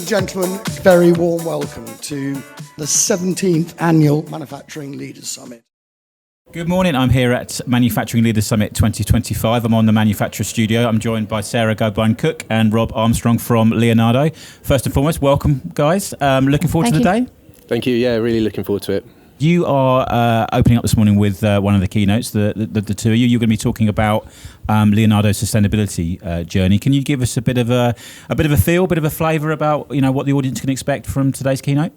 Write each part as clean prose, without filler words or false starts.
and gentlemen, very warm welcome to the 17th Annual Manufacturing Leaders Summit. Good morning, I'm here at Manufacturing Leaders Summit 2025. I'm on the Manufacturer Studio. I'm joined by Sarah Gobind-Cook and Rob Armstrong from Leonardo. First and foremost, welcome guys. Looking forward to the day? Thank you, yeah, really looking forward to it. You are opening up this morning with one of the keynotes, the two of you. You're going to be talking about Leonardo's sustainability journey. Can you give us a bit of a feel, a bit of a flavour about what the audience can expect from today's keynote?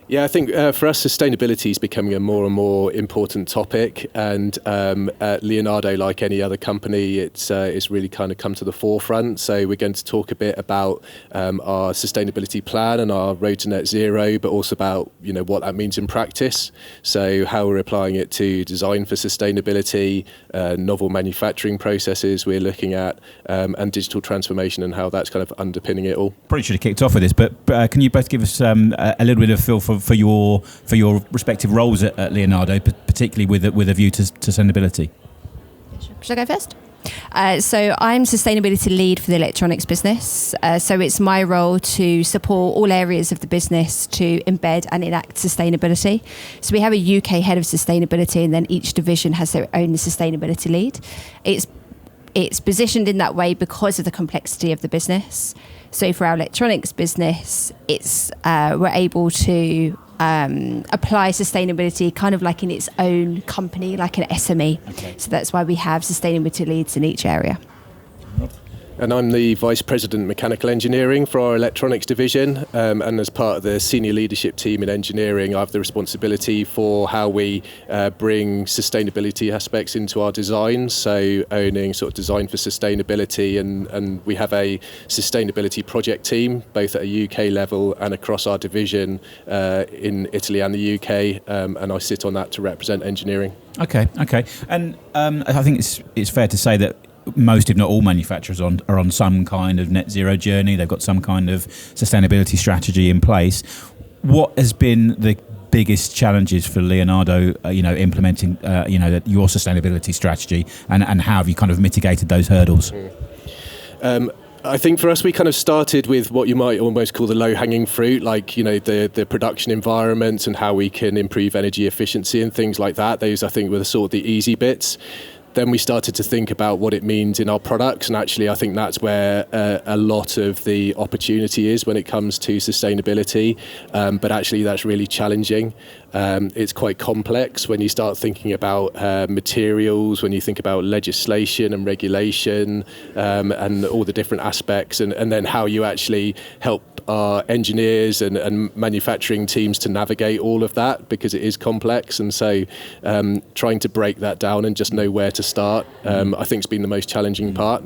Yeah, I think for us, sustainability is becoming a more and more important topic, and at Leonardo, like any other company, it's really kind of come to the forefront. So we're going to talk a bit about our sustainability plan and our road to net zero, but also about what that means in practice. So how we're applying it to design for sustainability, novel manufacturing processes we're looking at, and digital transformation and how that's kind of underpinning it all. Probably should have kicked off with this, but can you both give us a little bit of feel for your respective roles at Leonardo, particularly with a view to sustainability? Should I go first? So I'm sustainability lead for the electronics business. So it's my role to support all areas of the business to embed and enact sustainability. So we have a UK head of sustainability, and then each division has their own sustainability lead. It's positioned in that way because of the complexity of the business. So for our electronics business, we're able to apply sustainability kind of like in its own company, like an SME. Okay. So that's why we have sustainability leads in each area. And I'm the Vice President Mechanical Engineering for our electronics division, and as part of the senior leadership team in engineering, I have the responsibility for how we bring sustainability aspects into our designs, so owning sort of design for sustainability, and we have a sustainability project team, both at a UK level and across our division in Italy and the UK, and I sit on that to represent engineering. Okay. And I think it's fair to say that most, if not all, manufacturers are on some kind of net zero journey. They've got some kind of sustainability strategy in place. What has been the biggest challenges for Leonardo, implementing, your sustainability strategy, and how have you kind of mitigated those hurdles? I think for us, we kind of started with what you might almost call the low-hanging fruit, like, the production environments and how we can improve energy efficiency and things like that. Those, I think, were the sort of the easy bits. Then we started to think about what it means in our products, and actually I think that's where a lot of the opportunity is when it comes to sustainability, but actually that's really challenging. It's quite complex when you start thinking about materials, when you think about legislation and regulation, and all the different aspects, and then how you actually help our engineers and manufacturing teams to navigate all of that, because it is complex. And so trying to break that down and just know where to start, I think has been the most challenging part.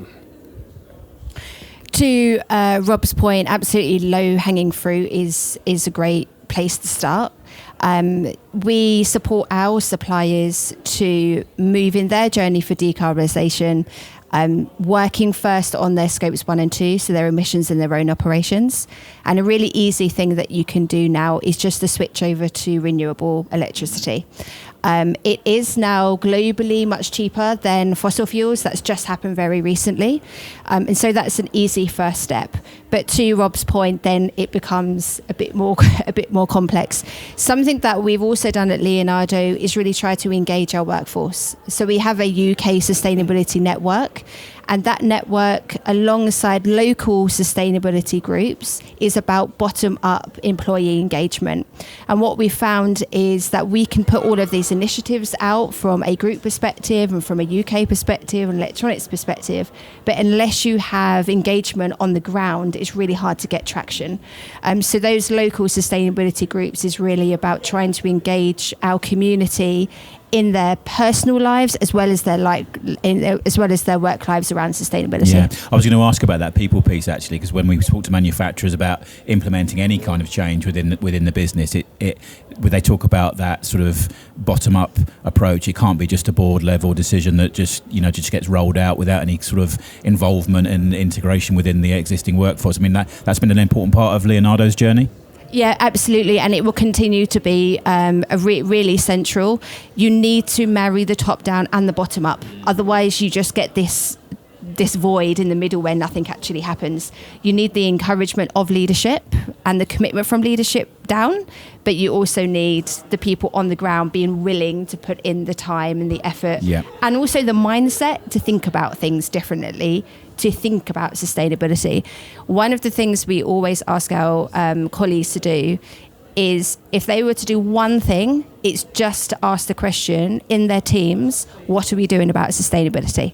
To Rob's point, absolutely low-hanging fruit is a great place to start. We support our suppliers to move in their journey for decarbonisation, working first on their scopes 1 and 2, so their emissions in their own operations. And a really easy thing that you can do now is just to switch over to renewable electricity. It is now globally much cheaper than fossil fuels. That's just happened very recently. And so that's an easy first step. But to Rob's point, then it becomes a bit more complex. Something that we've also done at Leonardo is really try to engage our workforce. So we have a UK sustainability network, and that network, alongside local sustainability groups, is about bottom-up employee engagement. And what we found is that we can put all of these initiatives out from a group perspective and from a UK perspective and electronics perspective, but unless you have engagement on the ground, it's really hard to get traction. So those local sustainability groups is really about trying to engage our community in their personal lives as well as their work lives around sustainability. Yeah, I was going to ask about that people piece actually, because when we talk to manufacturers about implementing any kind of change within the business, when they talk about that sort of bottom-up approach, it can't be just a board level decision that just gets rolled out without any sort of involvement and integration within the existing workforce. I mean, that's been an important part of Leonardo's journey. Yeah, absolutely, and it will continue to be really central. You need to marry the top down and the bottom up. Otherwise, you just get this this void in the middle where nothing actually happens. You need the encouragement of leadership and the commitment from leadership down, but you also need the people on the ground being willing to put in the time and the effort, and also the mindset to think about things differently, to think about sustainability. One of the things we always ask our colleagues to do is, if they were to do one thing, it's just to ask the question in their teams, what are we doing about sustainability?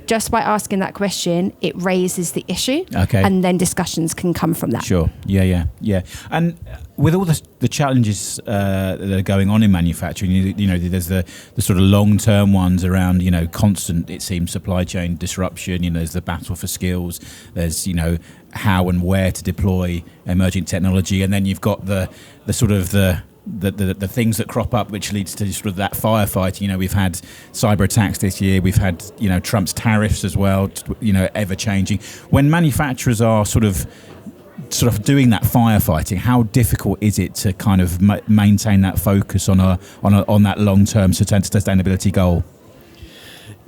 Just by asking that question, it raises the issue, and then discussions can come from that. Sure. Yeah. And with all the challenges that are going on in manufacturing, you know, there's the sort of long-term ones around, you know, constant, it seems, supply chain disruption. You know, there's the battle for skills. There's, you know, how and where to deploy emerging technology, and then you've got the sort of the things that crop up, which leads to sort of that firefight. You know, we've had cyber attacks this year. We've had, you know, Trump's tariffs as well. You know, ever changing. When manufacturers are sort of doing that firefighting, how difficult is it to kind of maintain that focus on that long-term sustainability goal?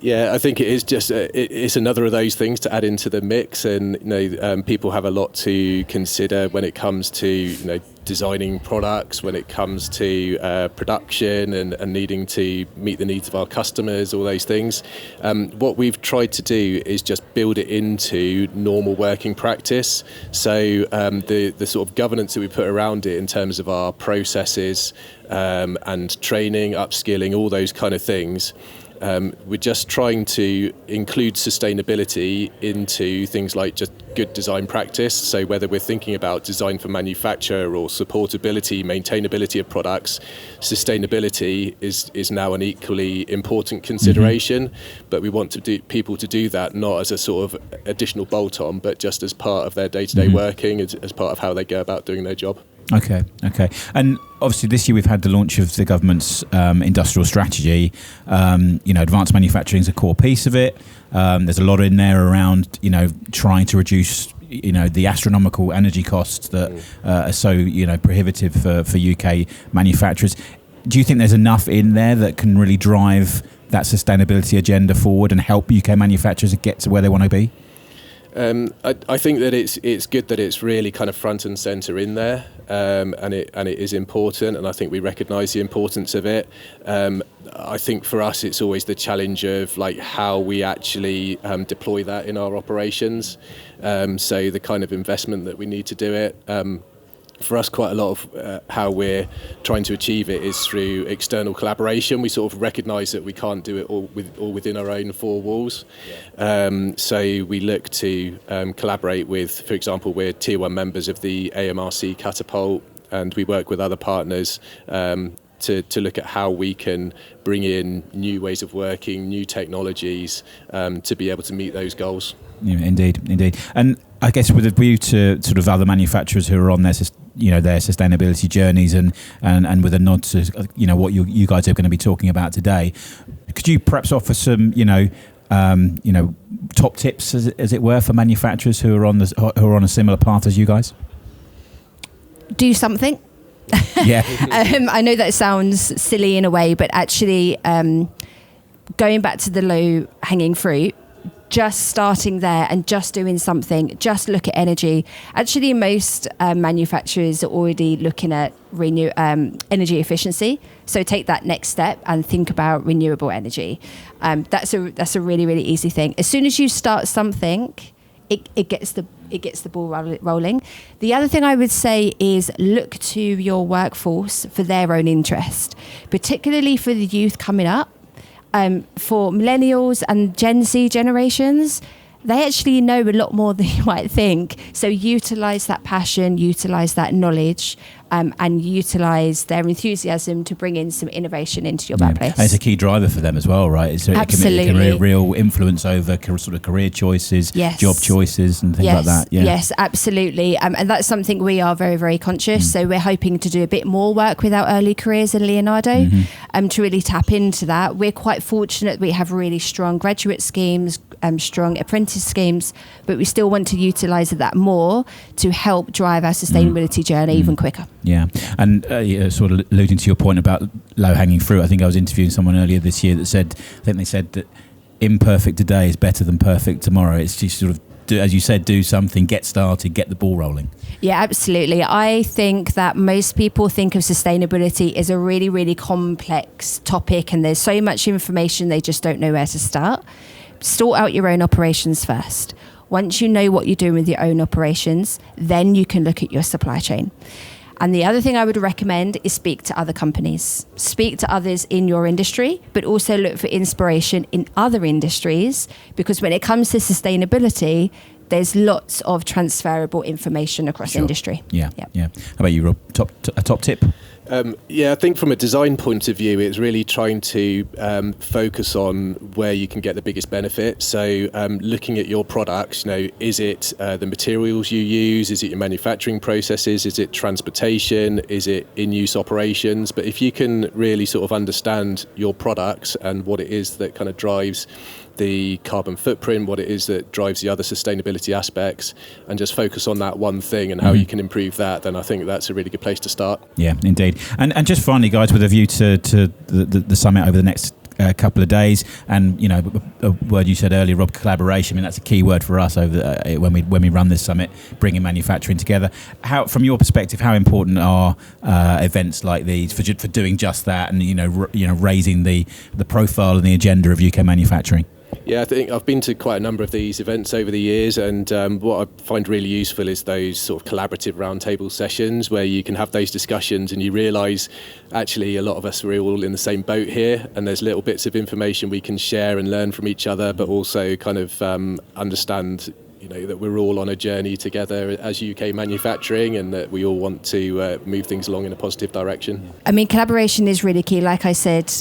Yeah, I think it is just it's another of those things to add into the mix, and you know, people have a lot to consider when it comes to, you know, designing products, when it comes to production and needing to meet the needs of our customers, all those things. What we've tried to do is just build it into normal working practice. So the sort of governance that we put around it in terms of our processes and training, upskilling, all those kind of things. We're just trying to include sustainability into things like just good design practice. So whether we're thinking about design for manufacture or supportability, maintainability of products, sustainability is now an equally important consideration. But we want people to do that not as a sort of additional bolt-on, but just as part of their day-to-day working, as part of how they go about doing their job. Okay. And obviously this year we've had the launch of the government's industrial strategy. You know, advanced manufacturing is a core piece of it. There's a lot in there around, you know, trying to reduce, you know, the astronomical energy costs that are so, you know, prohibitive for UK manufacturers. Do you think there's enough in there that can really drive that sustainability agenda forward and help UK manufacturers get to where they want to be? I think that it's good that it's really kind of front and centre in there, and it is important, and I think we recognise the importance of it. I think for us it's always the challenge of like how we actually deploy that in our operations. So the kind of investment that we need to do it. For us, quite a lot of how we're trying to achieve it is through external collaboration. We sort of recognise that we can't do it all within our own four walls. So we look to collaborate with, for example, we're Tier 1 members of the AMRC Catapult, and we work with other partners to look at how we can bring in new ways of working, new technologies to be able to meet those goals. Yeah, indeed. And I guess with a view to sort of other manufacturers who are on their, you know, their sustainability journeys, and with a nod to, you know, what you guys are going to be talking about today, could you perhaps offer some, you know, top tips, as it were, for manufacturers who are on a similar path as you guys? Do something. Yeah. I know that sounds silly in a way, but actually, going back to the low hanging fruit, just starting there and just doing something, just look at energy. Actually, most manufacturers are already looking at energy efficiency. So take that next step and think about renewable energy. That's a really, really easy thing. As soon as you start something, it gets the ball rolling. The other thing I would say is look to your workforce for their own interest, particularly for the youth coming up. For millennials and Gen Z generations, they actually know a lot more than you might think. So utilise that passion, utilise that knowledge, and utilise their enthusiasm to bring in some innovation into your workplace. And it's a key driver for them as well, right? So absolutely. It can be a real influence over sort of career choices, job choices and things like that. Yeah. Yes, absolutely. And that's something we are very, very conscious. So we're hoping to do a bit more work with our early careers in Leonardo to really tap into that. We're quite fortunate we have really strong graduate schemes, strong apprentice schemes, but we still want to utilise that more to help drive our sustainability journey even quicker. Yeah, and sort of alluding to your point about low-hanging fruit, I think I was interviewing someone earlier this year that said, I think they said that imperfect today is better than perfect tomorrow. It's just sort of, as you said, do something, get started, get the ball rolling. Yeah, absolutely. I think that most people think of sustainability as a really, really complex topic, and there's so much information they just don't know where to start. Sort out your own operations first. Once you know what you're doing with your own operations, then you can look at your supply chain. And the other thing I would recommend is speak to other companies. Speak to others in your industry, but also look for inspiration in other industries, because when it comes to sustainability, there's lots of transferable information across industry. Yeah. How about you, Rob? A top tip? I think from a design point of view, it's really trying to focus on where you can get the biggest benefit. So looking at your products, is it the materials you use? Is it your manufacturing processes? Is it transportation? Is it in-use operations? But if you can really sort of understand your products and what it is that kind of drives the carbon footprint, what it is that drives the other sustainability aspects, and just focus on that one thing and how you can improve that, then I think that's a really good place to start. Yeah, indeed. And just finally, guys, with a view to the summit over the next couple of days, and a word you said earlier, Rob, collaboration. I mean, that's a key word for us over when we run this summit, bringing manufacturing together. How, from your perspective, how important are events like these for doing just that, and raising the profile and the agenda of UK manufacturing? Yeah, I think I've been to quite a number of these events over the years, and what I find really useful is those sort of collaborative roundtable sessions where you can have those discussions and you realise actually a lot of us are all in the same boat here, and there's little bits of information we can share and learn from each other, but also kind of understand that we're all on a journey together as UK manufacturing, and that we all want to move things along in a positive direction. I mean, collaboration is really key. Like I said,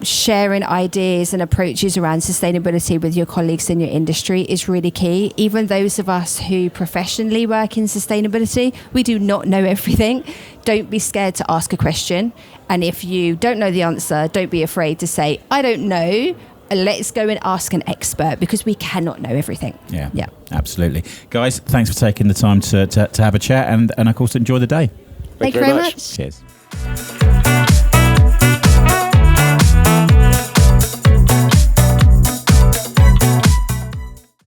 sharing ideas and approaches around sustainability with your colleagues in your industry is really key. Even those of us who professionally work in sustainability, we do not know everything. Don't be scared to ask a question. And if you don't know the answer, don't be afraid to say, I don't know. Let's go and ask an expert, because we cannot know everything. Yeah, absolutely. Guys, thanks for taking the time to have a chat, and of course, enjoy the day. Thank you very much. Cheers.